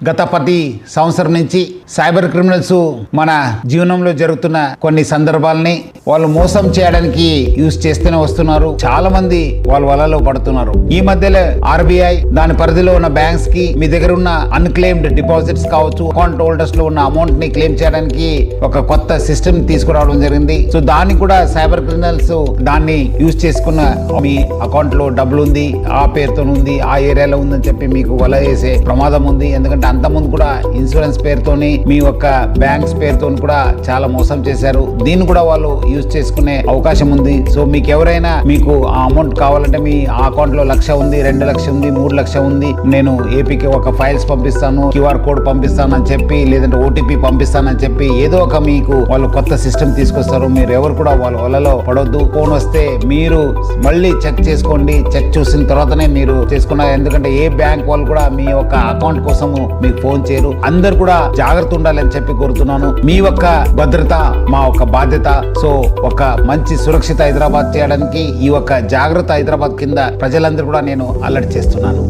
గత 10 సంవత్సరం నుంచి సైబర్ క్రిమినల్స్ మన జీవనంలో జరుగుతున్న కొన్ని సందర్భాలని వాళ్ళు మోసం చేయడానికి యూజ్ చేస్తూనే వస్తున్నారు. చాలా మంది వాళ్ళ వలలో పడుతున్నారు. ఈ మధ్యలో ఆర్బీఐ దాని పరిధిలో ఉన్న బ్యాంక్స్ కి మీ దగ్గర ఉన్న అన్క్లెయిమ్డ్ డిపాజిట్స్ కావచ్చు, అకౌంట్ హోల్డర్స్ లో ఉన్న అమౌంట్ ని క్లెయిమ్ చేయడానికి ఒక కొత్త సిస్టమ్ తీసుకురావడం జరిగింది. సో దాన్ని కూడా సైబర్ క్రిమినల్స్ దాన్ని యూజ్ చేసుకున్న మీ అకౌంట్ లో డబ్బులు ఉంది, ఆ పేరుతో ఉంది, ఆ ఏరియాలో ఉందని చెప్పి మీకు వల వేసే ప్రమాదం ఉంది. ఎందుకంటే అంతకుముందు కూడా ఇన్సూరెన్స్ పేరుతోని మీ యొక్క బ్యాంక్స్ పేరుతో కూడా చాలా మోసం చేశారు. దీన్ని కూడా వాళ్ళు యూజ్ చేసుకునే అవకాశం ఉంది. సో మీకు ఎవరైనా మీకు ఆ అమౌంట్ కావాలంటే మీ అకౌంట్ లో 1,00,000 ఉంది, 2,00,000 ఉంది, 3,00,000 ఉంది, నేను ఏపీకి ఒక ఫైల్స్ పంపిస్తాను, క్యూఆర్ కోడ్ పంపిస్తాను అని చెప్పి, లేదంటే ఓటీపీ పంపిస్తానని చెప్పి ఏదో ఒక మీకు వాళ్ళు కొత్త సిస్టమ్ తీసుకొస్తారు. మీరు ఎవరు కూడా వాళ్ళ వలలో పడొద్దు. ఫోన్ వస్తే మీరు మళ్ళీ చెక్ చేసుకోండి. చెక్ చూసిన తర్వాతనే మీరు చేసుకున్నారు. ఎందుకంటే ఏ బ్యాంక్ వాళ్ళు కూడా మీ యొక్క అకౌంట్ కోసము మీకు ఫోన్ చేయరు. అందరు కూడా జాగ్రత్త ఉండాలని చెప్పి కోరుతున్నాను. మీ యొక్క భద్రత మా ఒక బాధ్యత. సో ఒక మంచి సురక్షిత హైదరాబాద్ చేయడానికి ఈ యొక్క జాగ్రత్త హైదరాబాద్ కింద ప్రజలందరూ కూడా నేను అలర్ట్ చేస్తున్నాను.